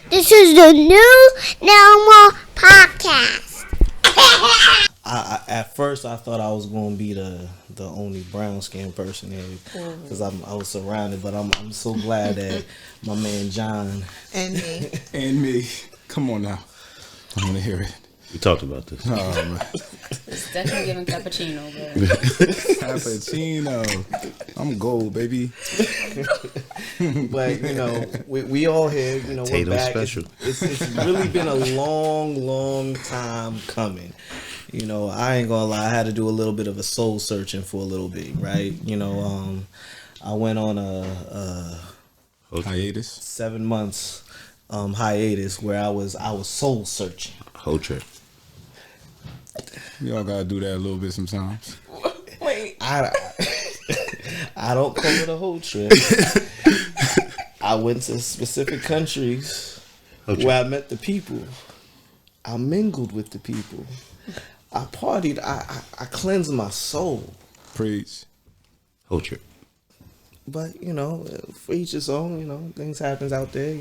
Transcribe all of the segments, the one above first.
This is the new Normal Podcast. At first I thought I was gonna be the only brown skinned person here because I was surrounded, but I'm so glad that my man John and me. Come on now, I want to hear it. We talked about this. Oh, man. It's definitely giving cappuccino, but Cappuccino. I'm gold, baby. But we all here. We're Tatum back. special. It's really been a long time coming. I ain't gonna lie. I had to do a little bit of a soul searching for a little bit, right? I went on a hiatus, 7 months hiatus where I was soul searching. Whole trip. We all gotta do that a little bit sometimes. Wait, I don't call it a whole trip. I went to specific countries where I met the people. I mingled with the people. I partied. I cleansed my soul. Preach. Whole trip. But for each his own. Things happens out there.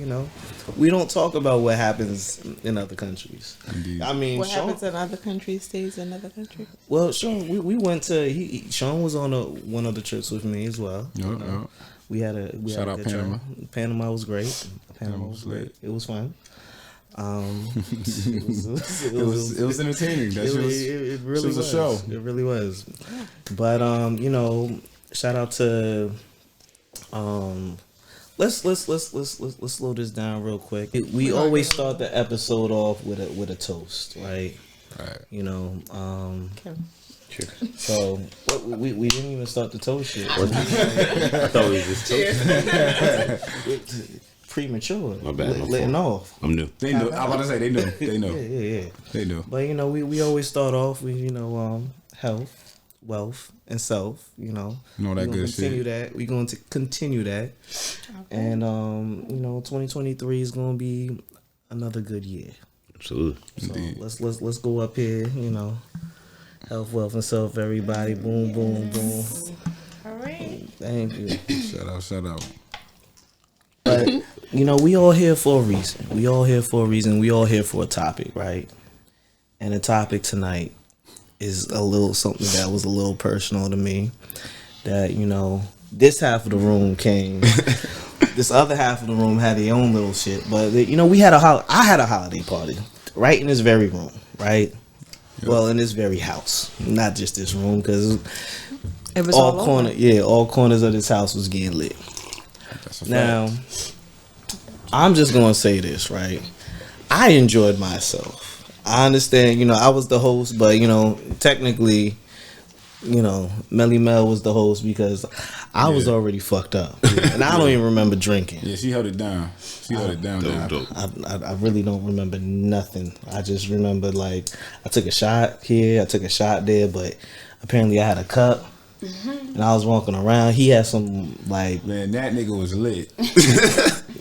We don't talk about what happens in other countries. Indeed. I mean, what happens in other countries stays in other countries. Well, Sean, we went to. Sean was on one of the trips with me as well. Yep. We had a Shout out good Panama. time. Panama was great. Panama was great. It was fun. It was entertaining. It really was a show. It really was. But shout out to let's slow this down real quick. We always start the episode off with a toast, right? Right. Sure. So we didn't even start the toast yet. I thought we was just Premature. My bad. Letting off. I'm new. They knew. I was about to say they knew. They knew. Yeah. They knew. But we always start off with health, wealth, and self. All that good continue shit. that. We're going to continue that, and 2023 is going to be another good year. Absolutely. So Indeed. let's go up here. Health, wealth, and self. Everybody, boom, boom, boom. All right. Thank you. Shout out. But we all here for a reason. We all here for a topic, right? And the topic tonight is a little something that was a little personal to me. That this half of the room came. This other half of the room had their own little shit. But we had I had a holiday party right in this very room, right? Yep. Well, in this very house, not just this room, because It was all corners of this house was getting lit. Now, I'm just gonna say this, right? I enjoyed myself. I understand, I was the host, but technically, Melly Mel was the host because I was already fucked up, and I don't even remember drinking. Yeah, she held it down. Dope. I really don't remember nothing. I just remember I took a shot here, I took a shot there, but apparently I had a cup. And I was walking around. He had some man, that nigga was lit.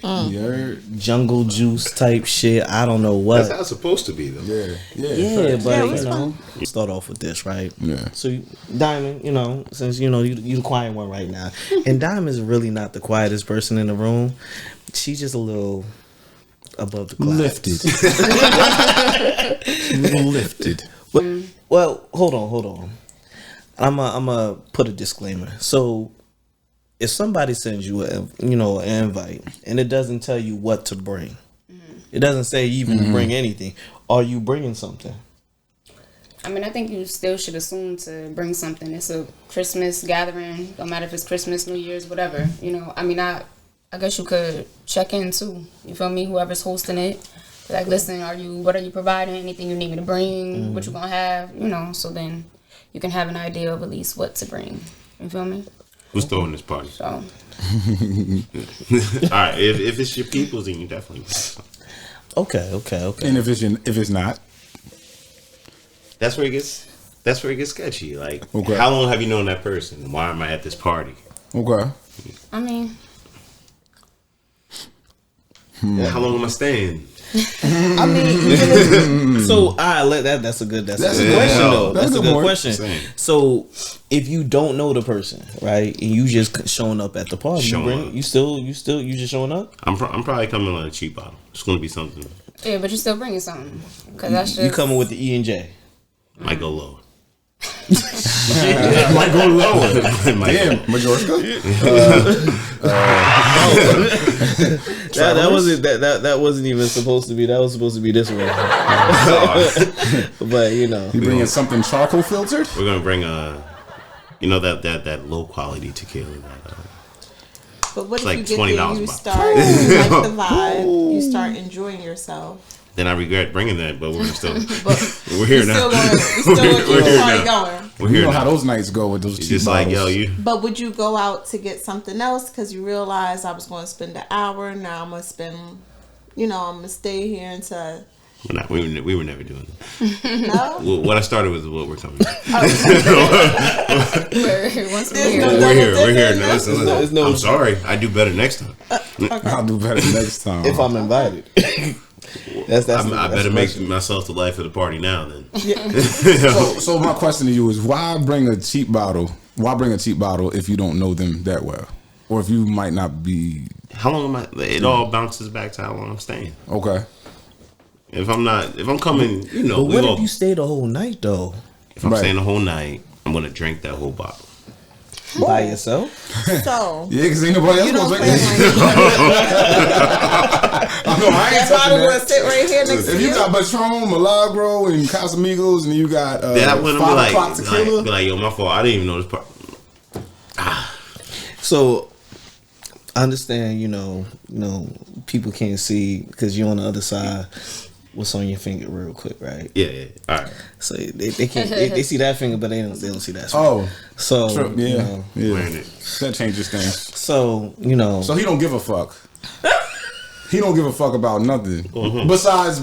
You heard? Jungle juice type shit. I don't know what. That's how it's supposed to be, though. Yeah, but fun. start off with this, right? Yeah. So Diamond, since you the quiet one right now, and Diamond's really not the quietest person in the room. She's just a little above the clouds. Lifted. Well, hold on. I'm a put a disclaimer. So, if somebody sends you an invite and it doesn't tell you what to bring, it doesn't say even to bring anything. Are you bringing something? I mean, I think you still should assume to bring something. It's a Christmas gathering, no matter if it's Christmas, New Year's, whatever. I mean, I guess you could check in too. You feel me? Whoever's hosting it, listen, what are you providing? Anything you need me to bring? What you gonna have? So then you can have an idea of at least what to bring. You feel me? Who's throwing this party? So, All right, if it's your people's, then you definitely. Okay. And if it's not, That's where it gets sketchy. Okay. How long have you known that person? Why am I at this party? okay. I mean, How long am I staying? I mean, even if, so that's a good question though. That's a good question. Same. So if you don't know the person, right, and you just showing up at the party, you just showing up. I'm probably coming on a cheap bottle. It's gonna be something. Yeah, but you still bringing something. Cause that's just You coming with the E and J. Might go lower. Might go lower. Damn, Majorca. That wasn't even supposed to be. That was supposed to be this way. But you bringing something charcoal filtered. We're gonna bring that low quality tequila. But what if like you get $20 there and you a start you like the vibe, you start enjoying yourself? Then I regret bringing that, but we're still we're here now. We're still keep the party going. We're You here know now. how those nights go with those cheap Just bottles. like you. But would you go out to get something else because you realize I was going to spend an hour? Now I'm going to spend, I'm going to stay here until. We were never doing that. No? Well, what I started with is what we're coming. once we're There's here. no- We're here now. There's no- I'm sorry. I do better next time. I'll do better next time. if I'm invited. I better make myself the life of the party now. Then. So my question to you is, why bring a cheap bottle? Why bring a cheap bottle if you don't know them that well, or if you might not be? How long am I? It all bounces back to how long I'm staying. Okay. If I'm coming, But what if you stay the whole night though? If I'm Right. staying the whole night, I'm gonna drink that whole bottle. By yourself? So. Yeah, because ain't nobody else You gonna don't drink plan this. like I know I ain't that bottle touching going to that. sit right here next to If you? you got Patron, Milagro, and Casamigos, and you got That wouldn't be 5 o'clock tequila. like, yo, my fault. I didn't even know this part. So I understand, people can't see because you're on the other side. What's on your finger, real quick, right? Yeah. All right. So they can't they see that finger, but they don't see that. Oh, so true. Yeah, yeah. Wearing it. That changes things. So So he don't give a fuck. He don't give a fuck about nothing besides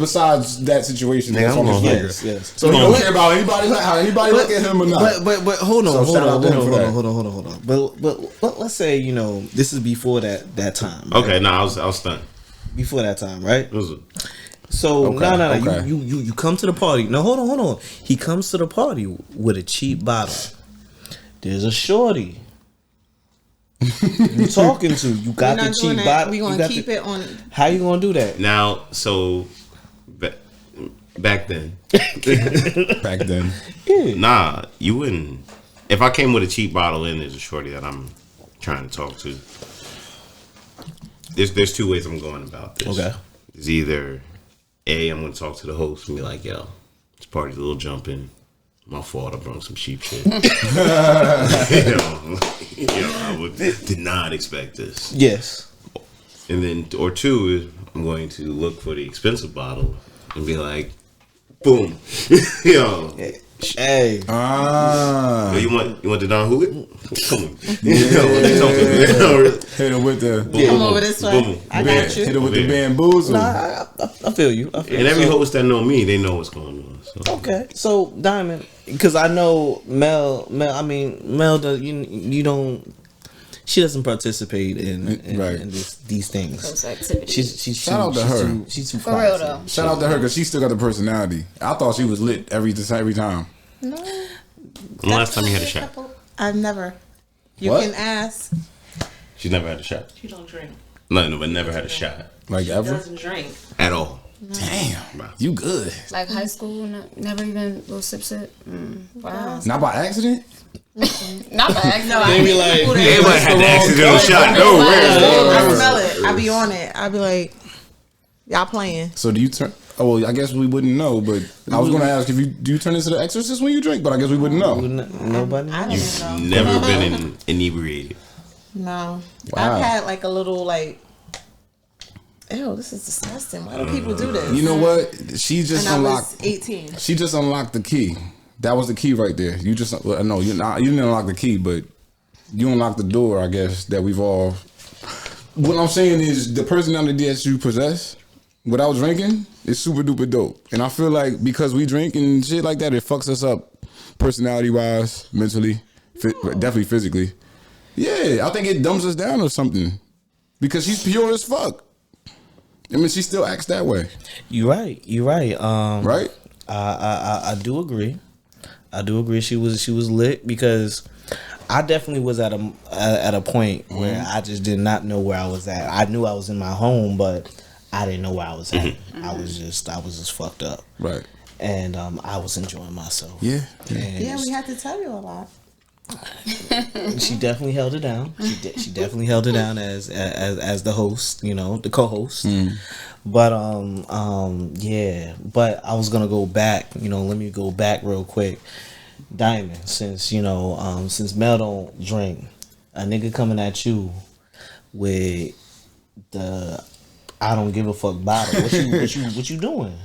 that situation that's on his finger. yes. So he don't care about anybody, how anybody look at him or not. But hold on, So shout out to him for that. hold on. But let's say this is before that time. Right? Okay. No, I was stunned. Before that time, right? It was So Okay, no. okay. You come to the party. No, hold on. He comes to the party with a cheap bottle. There's a shorty. You talking to? You got We're the not doing cheap that. bottle. We're going to keep it on. How you gonna do that? now. So back then, Back then, nah, you wouldn't. If I came with a cheap bottle and there's a shorty that I'm trying to talk to, there's two ways I'm going about this. Okay. It's either I'm going to talk to the host and be like, yo, this party's a little jumping. My fault, I brought some cheap shit. I did not expect this. Yes. And then, or two is I'm going to look for the expensive bottle and be like, boom, yo, Hey. yo, you want the Don Julio? Come on, hit him with the Come over this way. Boom. I got you. hit him with the Yeah. bamboozle. I feel you. And every host that know me, they know what's going on. So. Okay, so Diamond, because I know Mel. I mean, Mel. You don't. She doesn't participate in Right. in these things. Those activities. She's Shout out to her. She's too For real classy. though. Shout out to her because she still got the personality. I thought she was lit every time. When the last time you had a shot? I've never. You What? can ask. She's never had a shot. She don't drink. No, but never had a shot Like ever. Doesn't drink. at all. Damn, you good. Like high school, never even little sip. Wow. Not by accident. Not by accident. They be like, Everybody had the accidental shot. No, I smell it. I be on it. I be like, y'all playing. So do you turn? Oh well, I guess we wouldn't know. But I was going to ask do you turn into the Exorcist when you drink? But I guess we wouldn't know. Nobody. I don't know. Never been inebriated. No. Wow. I've had like a little like. Ew, this is disgusting. Why do people do this? You know what? She just And I unlocked. was 18. She just unlocked the key. That was the key right there. You just no, you didn't unlock the key, but you unlocked the door. I guess that we've all. What I'm saying is the personality that you possess without drinking is super duper dope, and I feel like because we drink and shit like that, it fucks us up, personality wise, mentally, definitely physically. Yeah, I think it dumbs us down or something because she's pure as fuck. I mean, she still acts that way. You're right. Right? I do agree. She was lit because I definitely was at a point where I just did not know where I was at. I knew I was in my home, but I didn't know where I was at. I was just fucked up. Right. And I was enjoying myself. Yeah. Yeah, we had to tell you a lot. She definitely held it down. She definitely held it down as the host, you know, the co-host. But yeah. But I was gonna go back. You know, let me go back real quick. Diamond, since Mel don't drink, a nigga coming at you with the I don't give a fuck bottle. What you doing?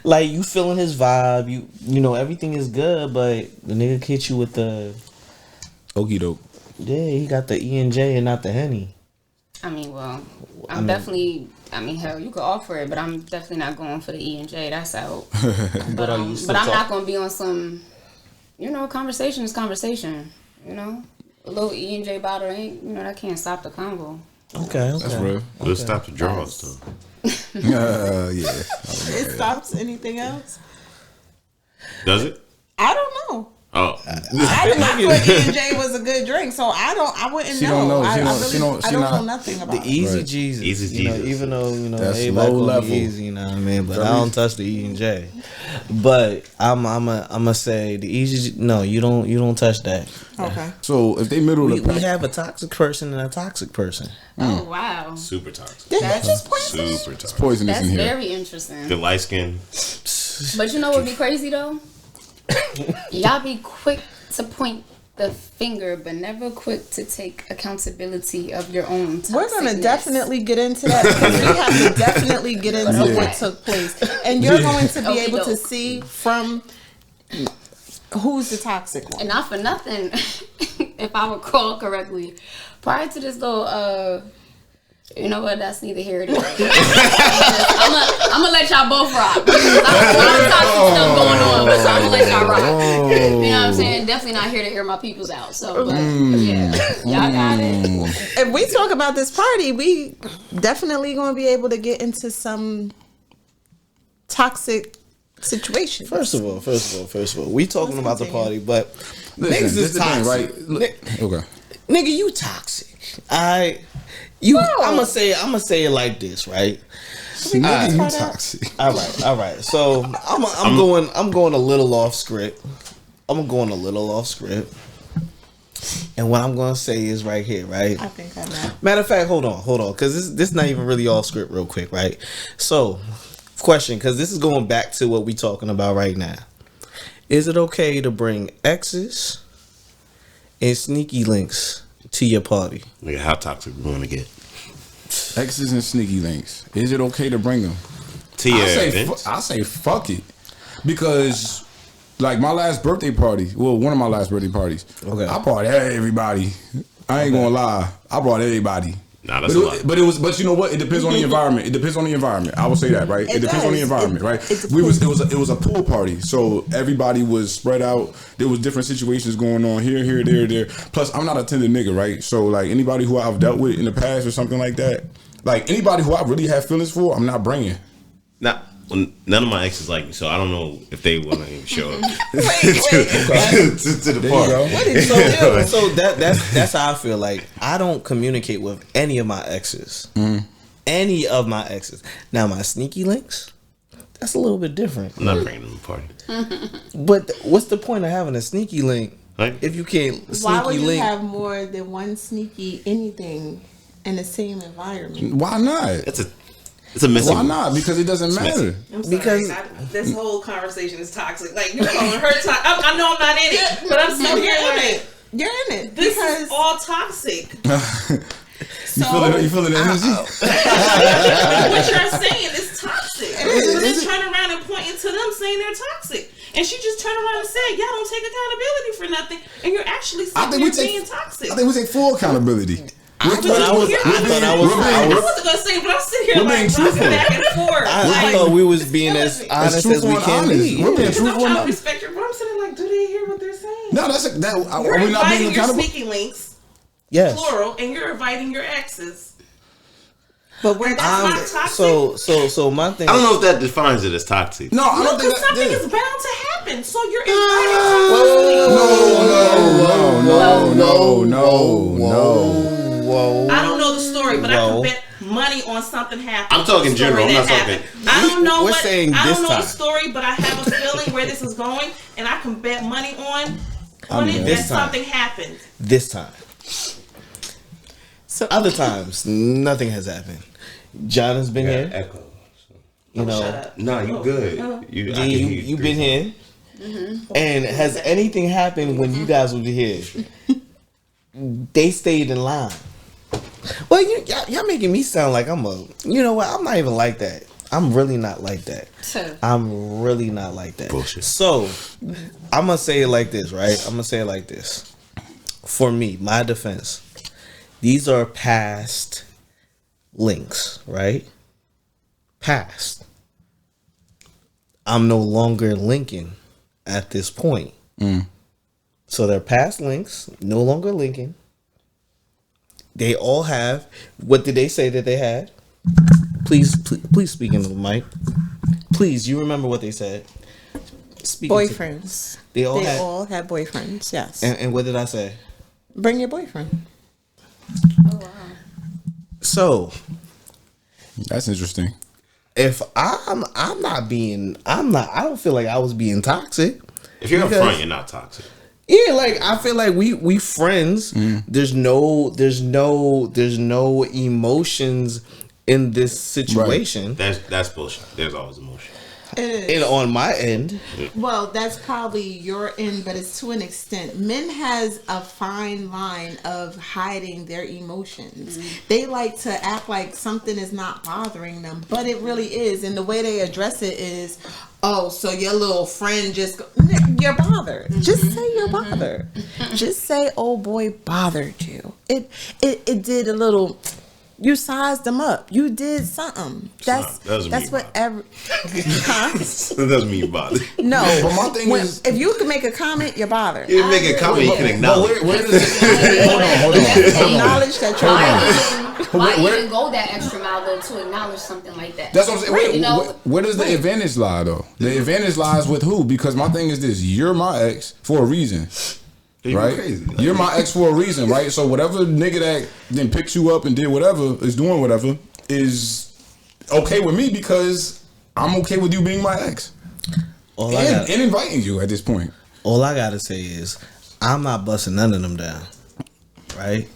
Like, you feeling his vibe, you know everything is good, but the nigga hit you with the Okie doke. Yeah, he got the E&J and not the Henny. I mean, well, I'm definitely. I mean, hell, you could offer it, but I'm definitely not going for the E&J. That's out. But I'm not going to be on some, conversation is conversation. A little E&J bottle ain't, that can't stop the convo. Okay. That's real. It'll stop the draws, though. Yeah. It stops anything else? Does it? I don't know. Oh, I thought E&J was a good drink, so I wouldn't She know. don't know. I She don't not- know nothing about The Easy Right. Jesus. Easy You know, Jesus. even though, That's everybody low call level. me Easy, you know what I mean? But Very- I don't touch the E&J. But I'ma say the Easy, no, you don't touch that. it. Okay. So if they middle We of the pack, have a toxic person and a toxic person. Oh, wow. super toxic. Did you just point Super toxic. poisonous That's in here. very interesting. The light skin. But you know what would be crazy, though? Y'all be quick to point the finger, but never quick to take accountability of your own toxicness. We're going to definitely get into that because we have to definitely get into Okay. what took place. And you're going to be Okey able to doke. see from who's the toxic one. And not for nothing, if I recall correctly, prior to this little, you know what? That's neither here nor there. I'm gonna let y'all both rock. There's a lot of toxic stuff going on, but so I'm gonna let y'all rock. You know what I'm saying? Definitely not here to hear my peoples out. So, but yeah, y'all got it. If we talk about this party, we definitely going to be able to get into some toxic situation. First of all, we talking about the party, but Listen, niggas this is the thing, toxic. right? Look- Okay. Nigga, you toxic. I'm gonna say it like this, right? See, nigga, you toxic. All right. So I'm going a little off script. And what I'm gonna say is right here, right? I think I know. Matter of fact, hold on, because this not even really off script, real quick, right? So, question, because this is going back to what we talking about right now. Is it okay to bring exes and sneaky links to your party? Nigga, how toxic we want to get? Exes and sneaky links. Is it okay to bring them? To your I say fuck it, because like my last birthday party. Well, one of my last birthday parties. Okay. I brought everybody. I ain't gonna lie. I brought everybody. Nah, that's a lot. But you know what? It depends on the environment. I will say that, right? It depends on the does. environment, right? It It was a pool party, so everybody was spread out. There was different situations going on here, there. Plus, I'm not a tender nigga, right? So like anybody who I've dealt with in the past or something like that, like anybody who I really have feelings for, I'm not bringing. None of my exes like me, so I don't know if they want to even show up to the There you party. go. So that's how I feel. Like, I don't communicate with any of my exes. Any of my exes. Now, my sneaky links, that's a little bit different. I'm not bringing them to the party. But what's the point of having a sneaky link Right? if you can't sneaky Why would you link? have more than one sneaky anything in the same environment? Why not? It's a messy Why one. not? Because it doesn't matter. I'm sorry, Because- this whole conversation is toxic. Like, you're calling her toxic. I know I'm not in it, but I'm still here with it. You're in it. This because is all toxic. You feeling the energy? What you're saying is toxic. And then turn around and point to them saying they're toxic. And she just turned around and said, y'all don't take accountability for nothing. And you're actually I saying think we you're take. being toxic. I think we take full accountability. I thought I was I wasn't going to say, but I'm sitting here We're being like truthful. back and forth. I thought we was being as honest as we can be. We're being I'm truthful. trying to enough. respect your, but I'm sitting like, do they hear what they're saying? No, that's You're are we not being inviting your accountable? sneaky links. Yes. plural, and you're inviting your exes. But we're That's not. not toxic. So my thing. I don't know if that defines it as toxic. No, I No, don't think because that. something Yeah. is bound to happen. So you're inviting toxicity. Whoa. I don't know the story, but I Whoa. can bet money on something happened. I'm talking A story general, I'm that not happened. talking- I don't know We're saying I this don't know time. the story, but I have a feeling where this is going, and I can bet money on it this that time. something happened. This time. So Other times, nothing has happened. John has been here. Echo. You know, Shut up. No, you good. I can hear you've been here. Mm-hmm. And has anything happened when you guys were here? They stayed in line. Well, y'all making me sound like I'm a. You know what? I'm not even like that. I'm really not like that. I'm really not like that. Bullshit. So, I'm gonna say it like this, right? I'm gonna say it like this. For me, my defense, these are past links, right? Past. I'm no longer linking at this point. So they're past links, no longer linking. They all have. What did they say that they had? Please speak into the mic. Please, you remember what they said. Speak into- boyfriends. They all They had. all had boyfriends. Yes. And what did I say? Bring your boyfriend. So That's interesting. if I don't feel like I was being toxic. If you're Because- upfront, you're not toxic. Yeah, like I feel like we friends. There's no emotions in this situation. That's bullshit. There's always emotion. And on my end, Well, that's probably your end, but it's to an extent. Men has a fine line of hiding their emotions. They like to act like something is not bothering them, but it really is. And the way they address it is, oh, so your little friend you're bothered. Just say you're bothered. Just say, oh boy, bothered you. It did a little. You sized them up. You did something. That's doesn't mean what every. Huh? That doesn't mean you bothered. No. But my thing is- if you can make a comment, you're bothered. You didn't make a comment, you can But acknowledge. where does it? Hold on. Acknowledge that you're Why Where- even go that extra mile though to acknowledge something like that? That's what I'm saying. Right, you know? Where does the advantage lie, though? The advantage lies with who? Because my thing is this: you're my ex for a reason, You right? crazy. You're my ex for a reason, right? So whatever nigga that then picks you up and did whatever is doing whatever is okay with me because I'm okay with you being my ex all I and inviting you at this point. gotta say is I'm not busting none of them down, right?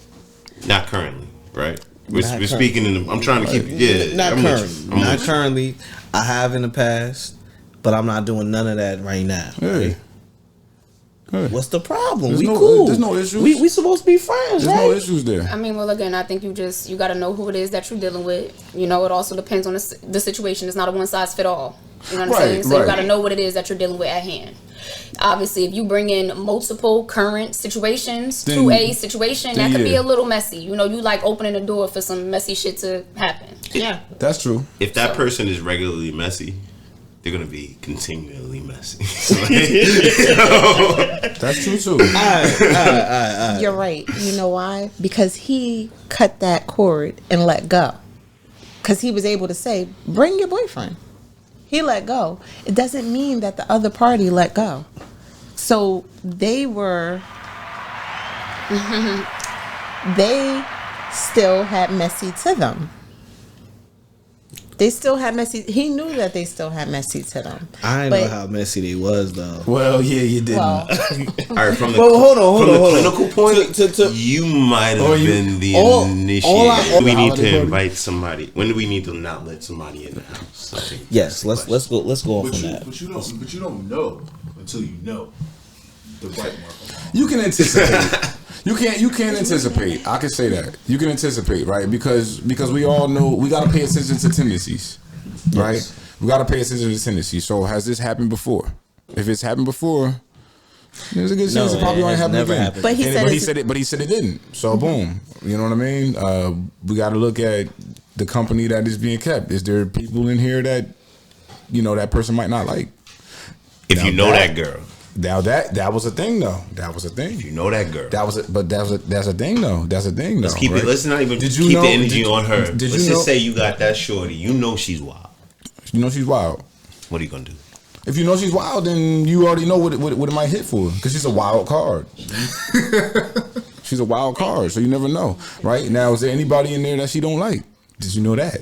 Not currently, right? We're Not speaking in the. I'm trying to keep. Yeah, Not I'm with currently. you. I'm Not with you. currently. I have in the past, but I'm not doing none of that right now. Hey. Hey. What's the problem? There's We no- cool. there's no issues. We supposed to be friends, There's right? no issues there. I mean, well, again, I think you got to know who it is that you're dealing with. You know, it also depends on the situation. It's not a one size fit all. You know what I'm Right, saying? So you right. got to know what it is that you're dealing with at hand. Obviously, if you bring in multiple current situations to a situation, that could be yeah. a little messy. You know, you like opening the door for some messy shit to happen. Yeah. That's true. If that person is regularly messy, they're gonna be continually messy. That's true too. You're right. You know why? Because he cut that cord and let go. Because he was able to say, bring your boyfriend. He let go. It doesn't mean that the other party let go. So they still had messy to them. They still had messy. He knew that they still had messy to them. I didn't But- know how messy they was though. Well, yeah, you didn't. Well, All right, from the Well, hold on, from the hold on. clinical point, To- you might have been the all initiator. I- we need to holiday invite somebody. When do we need to not let somebody in the house? I think Yes, that's the let's go off But on you, that. but you don't know until you know the right mark. You can anticipate. You can't anticipate. I can say that. You can anticipate, right? Because we all know we gotta pay attention to tendencies. Right? We gotta pay attention to tendencies. So has this happened before? If it's happened before, there's a good chance it probably it won't has happen never again. happened. But he said it's- But he said it didn't. So boom. You know what I mean? We gotta look at the company that is being kept. Is there people in here that that person might not like? If you Now know that- that girl, Now that was a thing though. That was a thing. You know that girl. That's a thing though. That's a thing though. Let's keep right? it. Let's not even Did you keep know- the energy did- on her. did you Let's know- just say you got that shorty. You know she's wild. You know she's wild. What are you gonna do? If you know she's wild, then you already know what it might hit for. Because she's a wild card. She's a wild card, so you never know, right? Now, is there anybody in there that she don't like? Did you know that?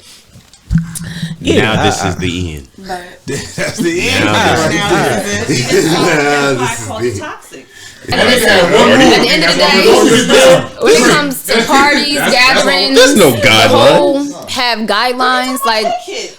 Now this is the end. That's the end. That's why I call it toxic. At the end of the day, when it comes to parties, gatherings, There's no the guideline. whole have guidelines. Like,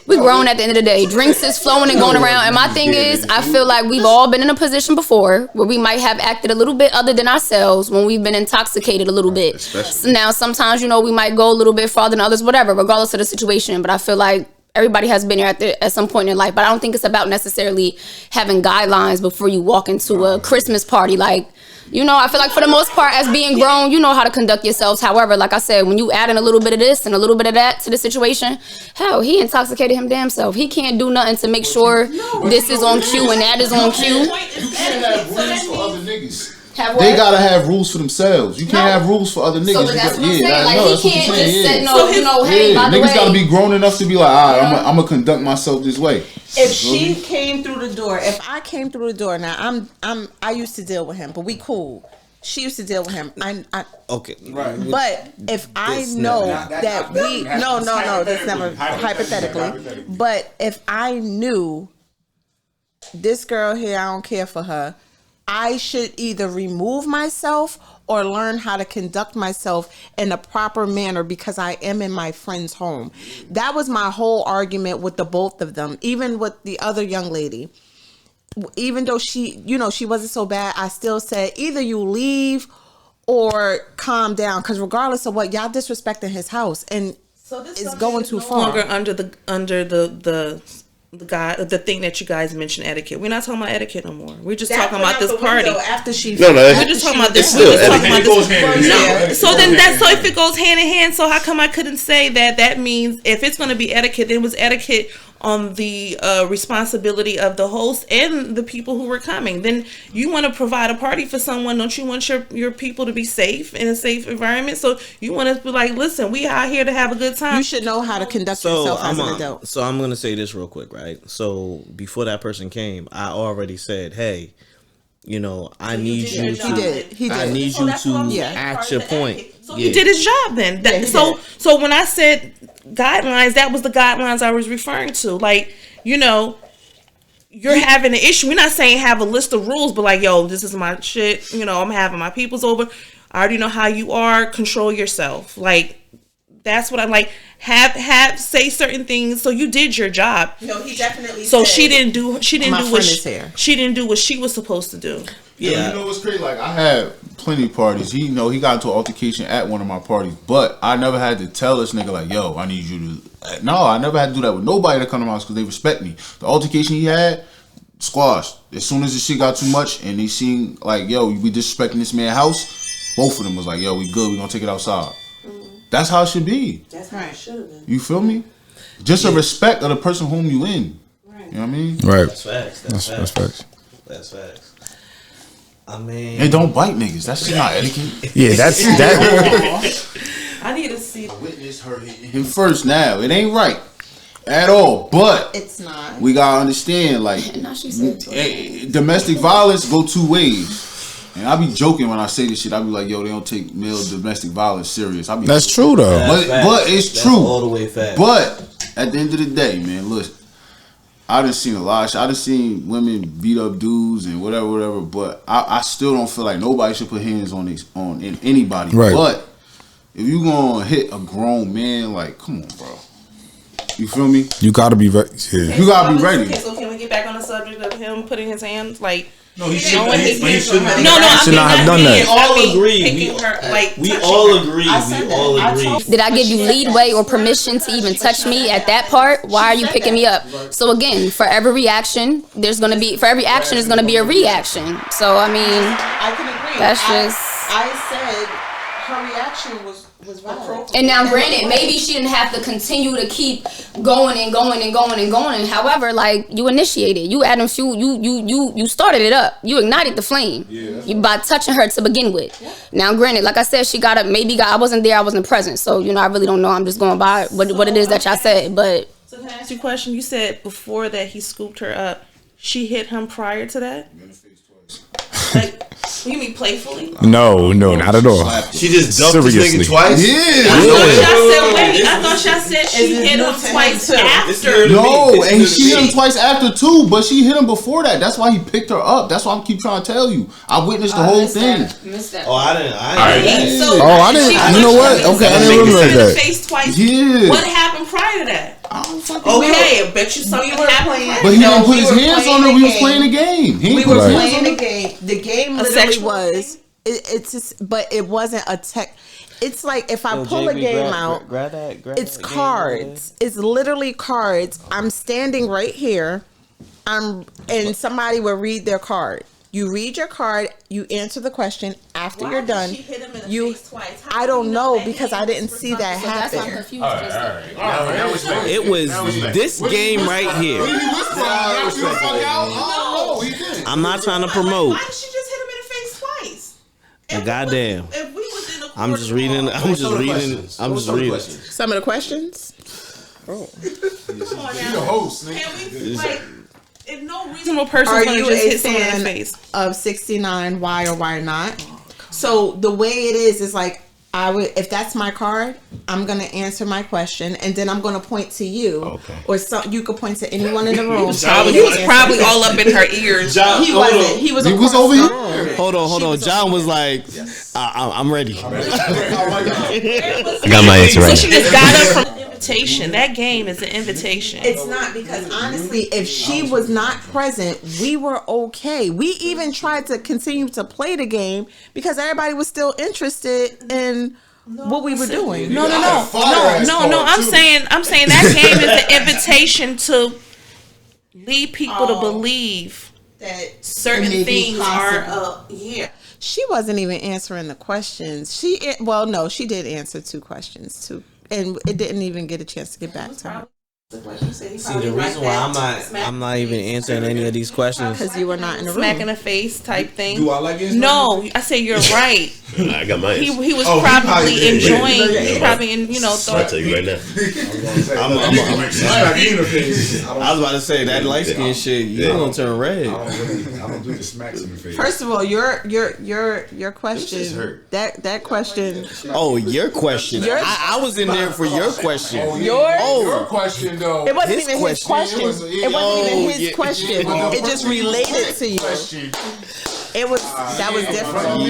we grown at the end of the day. Drinks is flowing and going around. And my thing is, I feel like we've all been in a position before where we might have acted a little bit other than ourselves when we've been intoxicated a little bit. So now, sometimes, you know, we might go a little bit farther than others, whatever, regardless of the situation. But I feel like everybody has been here at some point in life. But I don't think it's about necessarily having guidelines before you walk into a Christmas party. Like, you know, I feel like for the most part, as being grown, you know how to conduct yourselves. However, like I said, when you add in a little bit of this and a little bit of that to the situation, hell, he intoxicated him damn self. He can't do nothing to make sure this is on cue and that is on cue. You can't have rules for other niggas. Have They what? gotta have rules for themselves. You can't have rules for other niggas. So but that's what I'm saying. I Like, know, he that's what can't you're just saying, say, yeah. no, you know, hey, by the Niggas way. gotta be grown enough to be like, all right, I'm gonna conduct myself this way. If she came through the door, if I came through the door, now I used to deal with him, but we cool. She used to deal with him. Okay. Right. But if I know that we no, that's never hypothetically. But if I knew this girl here, I don't care for her, I should either remove myself or learn how to conduct myself in a proper manner because I am in my friend's home. That was my whole argument with the both of them, even with the other young lady. Even though she, you know, she wasn't so bad, I still said either you leave or calm down, because regardless of what, y'all disrespecting his house and it's going too far. Longer under the thing that you guys mentioned, etiquette. We're not talking about etiquette no more. We're just talking about this party. After she, No, We're just talking about this. still We're just talking about etiquette. this. No. So then so if it goes hand in hand, so how come I couldn't say that means if it's going to be etiquette, then it was etiquette on the responsibility of the host and the people who were coming. Then you want to provide a party for someone. Don't you want your people to be safe in a safe environment? So you want to be like, listen, we out here to have a good time. you should know how to conduct yourself as an adult. So I'm gonna say this real quick, right? So before that person came, I already said, hey, you know, I need you He did. I need you to Yeah. act your point. So he did his job then. So when I said guidelines, that was the guidelines I was referring to. Like, you know, you're having an issue. We're not saying have a list of rules, but like, yo, this is my shit. You know, I'm having my peoples over. I already know how you are. Control yourself. Like, that's what I'm like. Have say certain things. So you did your job. No, he definitely. So said, she didn't do My what friend is here. she didn't do what she was supposed to do. Yeah, you know what's crazy? Like, I had plenty of parties. He got into an altercation at one of my parties, but I never had to tell this nigga like, yo, I need you to. No, I never had to do that with nobody that come to my house because they respect me. The altercation he had, squashed. As soon as the shit got too much and they seen like, yo, we disrespecting this man's house, both of them was like, yo, we good. We gonna take it outside. That's how it should be. That's how it should have been. You feel me? Just a respect of the person whom you in. Right. You know what I mean? Right. That's facts. That's facts. That's facts. I mean, And don't bite niggas. That shit not etiquette. Yeah, that's that. I need to see. Witness her hitting him first now. It ain't right at all. But It's not. we gotta understand, like, Now she said, domestic violence go two ways. And I be joking when I say this shit. I be like, yo, they don't take male domestic violence serious. I be That's true though. But it's That's true. all the way fact. But at the end of the day, man, look, I done seen a lot of shit. I done seen women beat up dudes and whatever. But I still don't feel like nobody should put hands on anybody. Right. But if you gonna hit a grown man, like, come on, bro. You feel me? You gotta be ready. Yeah. You gotta be ready. Okay, so can we get back on the subject of him putting his hands like? No, he shouldn't. shouldn't. He shouldn't. No, I should mean, not have done that. We all agree. We all agree. We all agree. did I give you leadway or permission to even touch me at that part? Why are you picking me up? So again, for every reaction, there's gonna be a reaction. So I mean, I can agree. That's just- I said her reaction was was valid. And now, granted, maybe she didn't have to continue to keep going and going and going and going. However, like, you initiated, you added fuel, you started it up, you ignited the flame, you by touching her to begin with. Yeah. Now, granted, like I said, she got up. Maybe I wasn't there, I wasn't present, so I really don't know. I'm just going by what it is that y'all said. But so can I ask you a question? You said before that he scooped her up, she hit him prior to that. Like, you mean playfully? No, not at all. She just dumped this nigga twice? Yeah. I thought y'all said she hit him twice after. No, and she hit him twice after too, but she hit him before that. That's why he picked her up. That's why I keep trying to tell you. I witnessed the whole thing. Oh, I didn't. I didn't. You know what? Okay, I didn't remember that. Face twice. Yeah. What happened prior to that? I don't fucking know. I bet you something were happened. playing. But he didn't put his hands on her. We was playing the game. We were playing the game. The game literally sexual was. It's just, but it wasn't a tech. It's like if I pull a game out, it's cards. It's literally cards. I'm standing right here. And somebody will read their card. You read your card. You answer the question. After you're done, she hit him in the face twice? I don't know because I didn't see that happen. That's why I'm confused. It was this game right here. I'm not trying to promote. Why did she just hit him in the face twice? Goddamn. If we was in the I'm just reading. Some of the questions. Come on now. The host, nigga. Can we, like, if no reasonable person Are is gonna you just a hit someone in the fan face? of 69? Why or why not? So the way it is like I would, if that's my card, I'm gonna answer my question, and then I'm gonna point to you, or you could point to anyone in the room. He was probably all up in her ears. He wasn't. He was over here. Hold on. John was like, I'm ready. I got my answer So right. she just got up from an invitation. That game is an invitation. It's not, because honestly, if she was not present, we were okay. We even tried to continue to play the game because everybody was still interested in what we were doing. No. I'm saying that game is an invitation to lead people to believe that certain things are. She wasn't even answering the questions. She did answer 2 questions too, and it didn't even get a chance to get back to her. See, the reason why I'm not even answering any of these questions because you were not in the room. Smack in the face type thing. Do I like it? No, I say you're right. I got my answer. He was probably enjoying. I'll tell you right now. I was about to say that light skin shit. You gonna turn red. I don't do the smacks in the face. First of all, your question. That question. Oh, your question. I was in there for your question. Your question though. It wasn't His even his question. It wasn't even his question. It just related to you. It was that was different.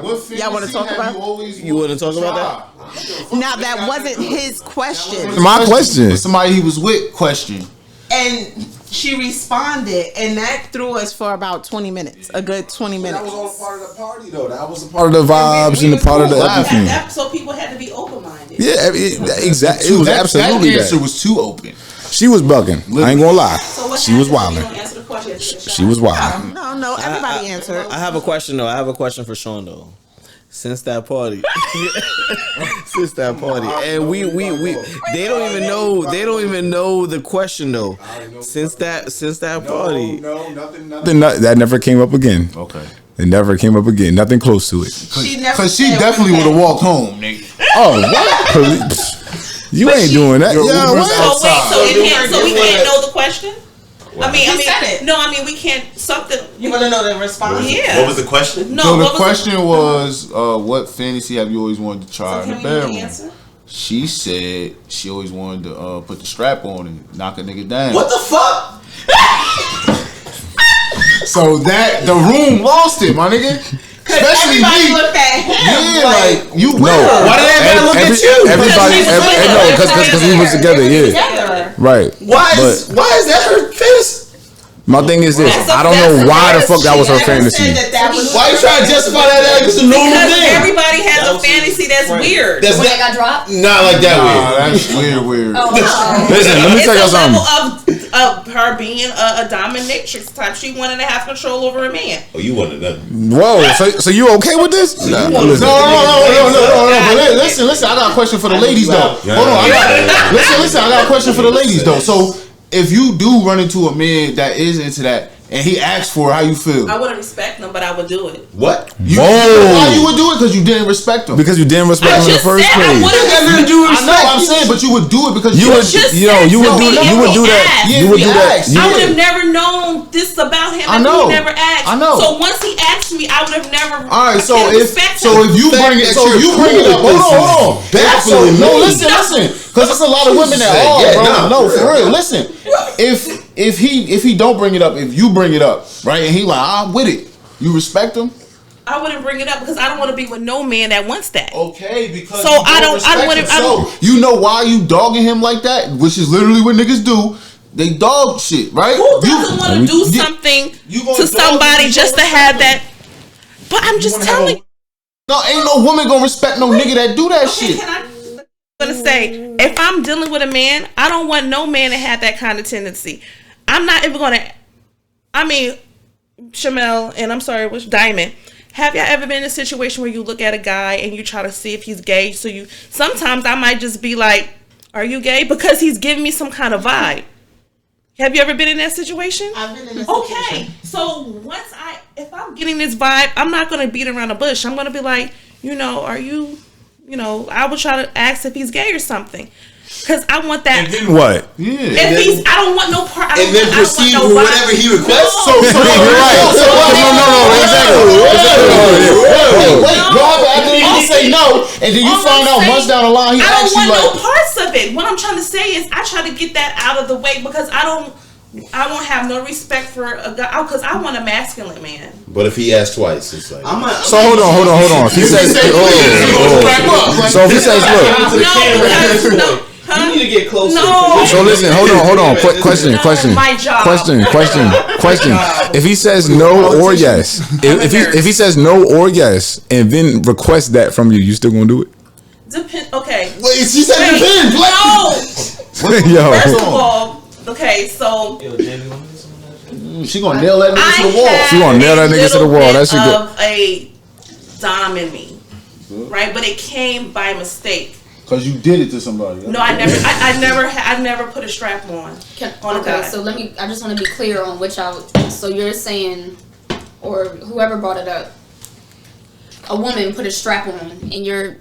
What Y'all want to talk about? You want to talk about that? Now that wasn't his question. My question. Somebody he was with question. And she responded, and that threw us for about 20 minutes. A good 20 minutes. That was all part of the party though. That was Part of the vibes and the part of the everything. So people had to be open-minded. Yeah, exactly. It was absolutely that answer that. was too open. She was bugging. I ain't gonna lie. So She was wilding. She was wilding. No, everybody answered. I have a question though. I have a question for Sean though. Since that party, and we they don't even know the question though. Since that party, Nothing. That never came up again. Okay. It never came up again. Nothing close to it. Because she definitely would have walked home, nigga. Oh, what? You ain't doing that. Yeah, what? So we can't know the question? I mean, said it. No, I mean we can't. Something. You want to know the response? Yeah. What was the question? No. So the question was, what fantasy have you always wanted to try in the can we hear the bedroom? answer? She said she always wanted to put the strap on and knock a nigga down. What the fuck? So that the room lost it, my nigga. Especially Everybody me. looked at him. Yeah, like you with No. her. Why did everybody look at you? Everybody, no, because we was together. Yeah, right. Why is that her fantasy? My thing is this. I don't know why the fuck that was her fantasy. Why you trying to justify that as a normal Because thing? everybody has a fantasy that's weird. That's When I got dropped? not like that Nah, that's weird. Listen, let me tell y'all something. of her being a dominatrix type. She wanted to have control over a man. Oh, you wanted that? Whoa, so you okay with this? No. But listen. I got a question for the ladies though. Hold on. Listen. I got a question for the ladies though. So if you do run into a man that is into that and he asks for it, how you feel? I wouldn't respect him, but I would do it. What? Why you would do it? Because you didn't respect him. Because you didn't respect him in the first place. I know. I'm saying, but you would do it because you would do that. You would do that. I would have never known this about him. I know. He never asked. I know. So once he asked me, I would have never. All right. So if you bring it, up, hold on. Listen. Because there's a lot of women that are, bro. No, for real. Listen. If he don't bring it up, if you bring it up, right, and he like, I'm with it, you respect him? I wouldn't bring it up because I don't want to be with no man that wants that. Okay, because so I don't want to. So you know why you dogging him like that, which is literally what niggas do. They dog shit, right? Who doesn't want to do something to somebody just to have that? But I'm just telling you. No, ain't no woman gonna respect no nigga that do that shit. I'm gonna say, if I'm dealing with a man, I don't want no man to have that kind of tendency. I'm not even gonna. I mean, Shamel, and I'm sorry, which Diamond. Have y'all ever been in a situation where you look at a guy and you try to see if he's gay? So sometimes I might just be like, "Are you gay?" Because he's giving me some kind of vibe. Have you ever been in that situation? I've been in that situation. Okay, so if I'm getting this vibe, I'm not gonna beat around the bush. I'm gonna be like, are you? I would try to ask if he's gay or something. Because I want that. And then what? Yeah. I don't want no part. And then proceed with whatever he requests. No. So you're right. Wait. After you say no, and then you find out months down the line, he I don't actually want like. no parts of it. What I'm trying to say is, I try to get that out of the way because I won't have no respect for a guy because I want a masculine man. But if he asks twice, it's like. So hold on. If he says, so if he says, look. No. You need to get closer. No. So listen, hold on. Question. My job. Question. If he says no or yes, if he says no or yes, and then requests that from you, you still gonna do it? Okay. Wait, she said depends. Yo. First of all, okay, so she gonna nail that nigga to the wall. She gonna nail that nigga to the wall. That shit of a dom in me, right? But it came by mistake. Cause you did it to somebody. No, I never put a strap on. Okay, so I just want to be clear on which so you're saying, or whoever brought it up, a woman put a strap on and you're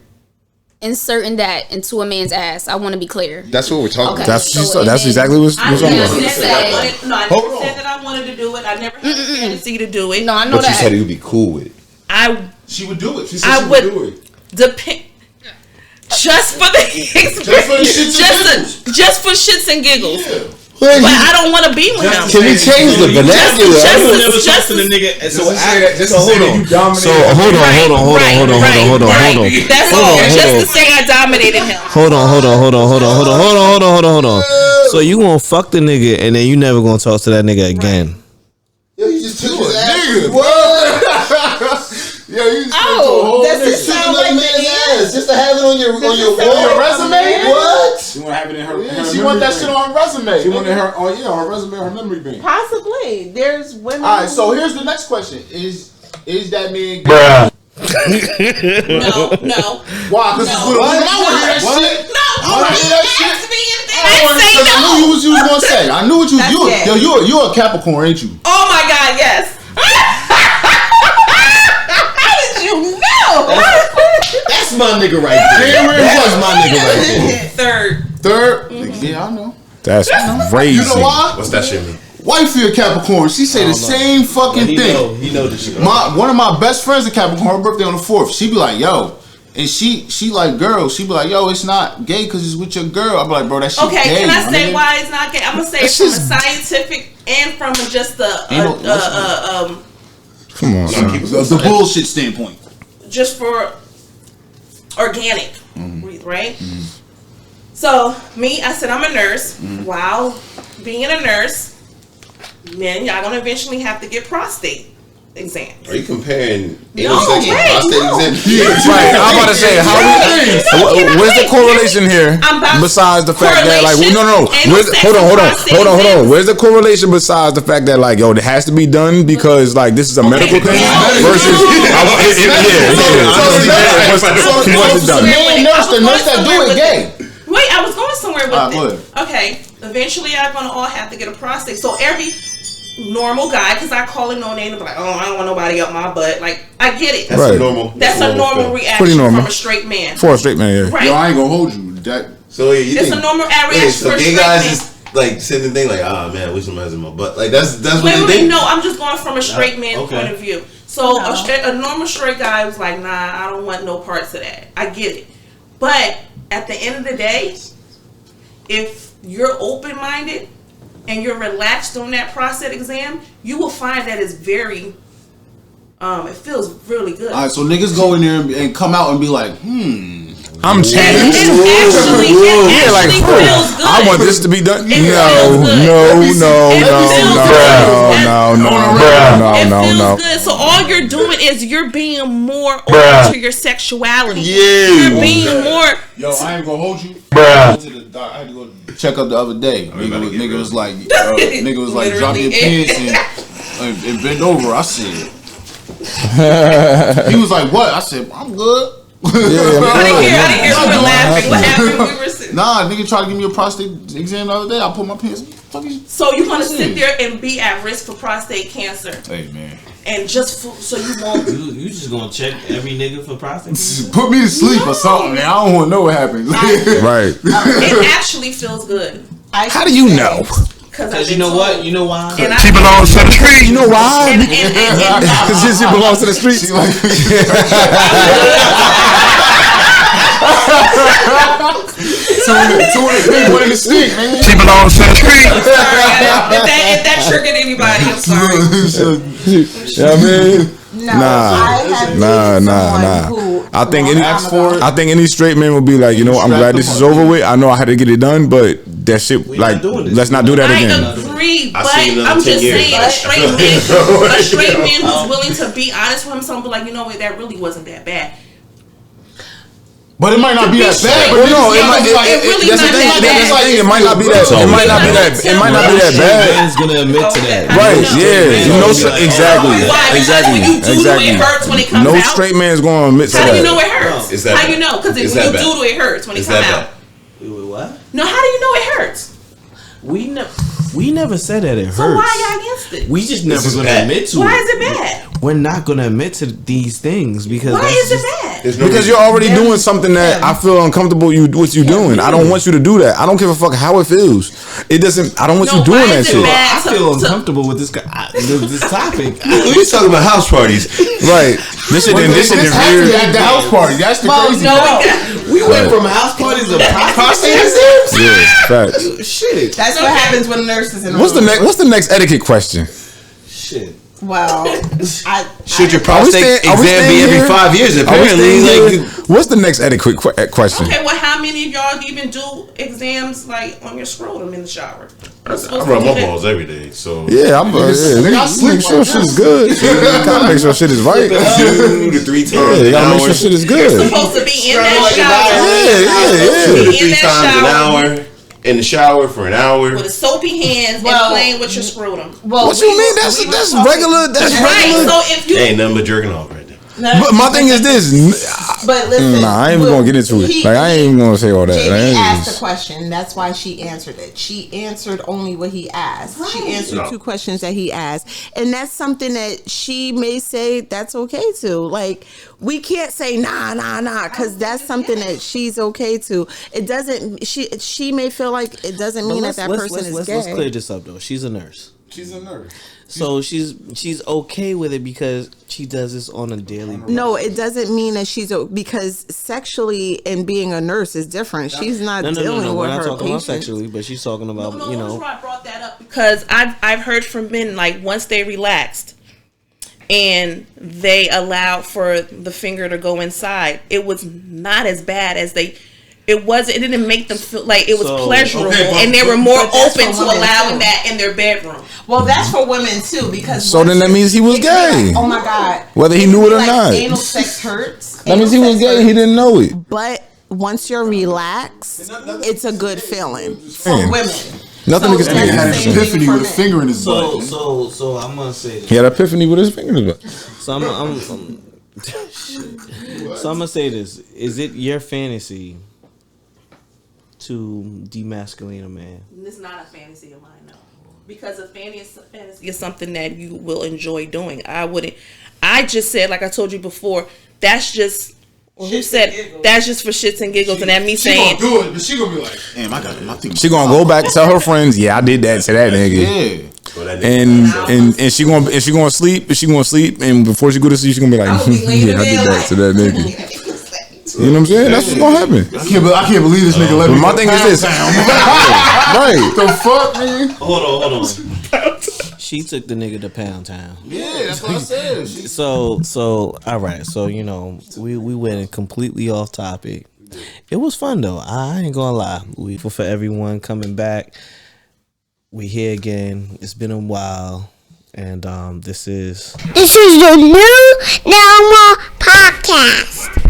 inserting that into a man's ass. I want to be clear. That's what we're talking about. Okay, That's exactly what's I wrong never with said that I wanted to do it. I never had a fantasy to do it. No, I know but that. You said you'd be cool with it. She would do it. She said she would do it. Depend. Just for the experience. Just for shits and giggles. Yeah. But I don't want to be with him. Can we change the vernacular? Just to the nigga. So hold on. That's all. Just to say I dominated him. Hold on. So you gonna fuck the nigga and then you never gonna talk to that nigga again? Yo, you just took his ass. What? Yo, you just took like man's ass just to have it on your resume. What? You want to have it in her? She want that shit on her resume. She want her her resume, her memory bank. Possibly. There's women. All right. So here's the next question: Is that man? Bruh. No. Why? Because it's good. I want to hear that shit. No. I want to hear that shit. I knew what you was gonna say. I knew what you a Capricorn, ain't you? Oh my God, yes. How did you know? That's my nigga right there. That was my nigga right there. Third. Mm-hmm. Yeah, I know. That's crazy. You know why? What's that shit mean? Wifey a Capricorn. She say the same fucking thing. He know this shit. One of my best friends a Capricorn. Her birthday on the 4th. She be like, yo. And she like girls. She be like, yo, it's not gay because it's with your girl. I be like, bro, that shit okay, gay. Can I say why it's not gay? I'm gonna say it from a scientific and from just come on, the bullshit standpoint. Just for organic, right? Mm-hmm. So I said I'm a nurse. Mm-hmm. While being a nurse, men, y'all gonna eventually have to get prostate. exams. Are you comparing No, prostate exam? Right, I'm about to say, where's the correlation here? Besides the fact that, like, no. Hold on. Where's the correlation besides the fact that, like, yo, it has to be done because, like, this is a medical thing versus, The nurse that do it gay. Wait, I was going somewhere with it. Okay, eventually I'm gonna all have to get a prostate. So every normal guy, because I call him no name, like, oh, I don't want nobody up my butt. Like, I get it. That's normal. That's a normal reaction pretty normal from a straight man. For a straight man, yeah. Right. Yo, I ain't gonna hold you. That. So you it's think, a normal reaction so for a gay straight guys man. just like sitting and think like, ah man, I wish somebody's in my butt. Like that's what Wait, they think. no, I'm just going from a straight man okay. point of view. So a normal straight guy was like, nah, I don't want no parts of that. I get it. But at the end of the day, if you're open-minded and you're relaxed on that prostate exam, you will find that it's very, it feels really good. All right, so niggas go in there and come out and be like, I'm changed. It actually feels good. I want this to be done. It No. It feels good. So all you're doing is you're being more open to your sexuality. Yeah. You're being more. Yo, I ain't gonna hold you. I had to go check up the other day. Nigga was like, drop your pants and bend over. I said, he was like, what? I said, I'm good. I didn't hear we were laughing. What happened? We were sitting. Nah, nigga tried to give me a prostate exam the other day. I put my pants. So you're gonna sit there and be at risk for prostate cancer? Hey man. And just so you won't. You just gonna check every nigga for prostate cancer? Put me to sleep or something, man. I don't want to know what happens. Right. It actually feels good. How do you know? Because you know what? You know why? She belongs to the street. You know why? Because she belongs to the street. One in the street, man. She belongs to the street. If that triggered anybody, I'm sorry. You know what I mean? Nah. I think any straight man would be like, you know, I'm glad this is over with. I know I had to get it done, but that shit, like, let's not do that again. I agree, but I'm just saying a straight man who's willing to be honest with himself, but like, you know what, that really wasn't that bad. But it might not be that bad. Well, no, it might. That's the thing. It might not be that. It might not be that. It might not be that bad. Man's gonna admit to that. Right? Yeah. You know. Exactly. It hurts when it comes out. No straight man's gonna admit to that. How do you know it hurts? Is that how you know? Because when you do it hurts when it comes out. What? No, how do you know it hurts? We never said that it hurts. So why are y'all against it? We just never gonna admit to it. Why is it bad? We're not gonna admit to these things because why is it bad? Because you're already doing something that I feel uncomfortable with you doing. I don't want you to do that. I don't give a fuck how it feels. It doesn't. I don't want you doing that shit. I feel uncomfortable with this topic. We talking about house parties, right? This shit weird. At the house party. That's the crazy part. We went from house parties to prostate exams. Yeah, facts. Shit. That's what happens when nurses in What's the next etiquette question? Shit. Well, should your prostate exam be every 5 years? Apparently, what's the next etiquette question? Okay, well, how many of y'all even do exams like on your scrotum in the shower? I rub my balls every day, so yeah, make sure shit is good. Gotta make sure shit is right. 2 to 3 times. Yeah, you gotta make sure shit is good. You're supposed to be in that shower. 2 to 3 times an hour. In the shower for an hour with soapy hands and playing with your scrotum. Well, what you mean? That's regular. That's right. regular. So if you ain't nothing but jerking off right now. But my thing is this. But listen, I ain't even gonna get into it. Like I ain't even gonna say all that. JB asked the question. That's why she answered it. She answered only what he asked. Right. She answered 2 questions that he asked, and that's something that she may say that's okay to. Like we can't say nah, because that's something that she's okay to. It doesn't. She may feel like it doesn't mean that person is gay. Let's clear this up though. She's a nurse. So she's okay with it because she does this on a daily basis. No, it doesn't mean that because sexually and being a nurse is different. She's not dealing with We're her not talking patients. about sexually, but she's talking about No, I brought that up because I've heard from men like once they relaxed and they allowed for the finger to go inside, it was not as bad as they. It wasn't. It didn't make them feel like it was So- pleasurable, Okay, and they were more but that's open for to women, allowing too. that in their bedroom. Well, that's for women too, because So then that means he was it could be gay. like, oh my god, Whether he It could knew it be or like not. Anal sex hurts. That means he Anal was sex gay. He hurts. didn't know it. But once you're relaxed, it's a good feeling for Man. women. Nothing So can That nigga had an Same thing epiphany for with a men. finger in his So butt. so I'm gonna say this. He had an epiphany with his fingers. So I'm so I'm gonna say this. Is it your fantasy to demasculine a man? It's not a fantasy of mine, no. Because a fantasy is something that you will enjoy doing. I wouldn't. I just said, like I told you before, that's just. Or who said that's just for shits and giggles, and that me She saying. gonna do it, but she gonna be like, damn, I got my thing. She gonna go back and tell her friends, yeah, I did that to that nigga. Yeah. So that nigga- And she gonna sleep, and before she go to sleep, she gonna be like, I would be laying yeah, I in did bed that like- to that nigga. You know what I'm saying? That's what's gonna happen. I can't believe this nigga let But me. my go thing is this, downtown. right? The fuck, man? Hold on. She took the nigga to Pound Town. Yeah, that's what I said. So all right. So you know we went completely off topic. It was fun though. I ain't gonna lie. We for everyone coming back. We here again. It's been a while, and this is This is the new Normal Podcast.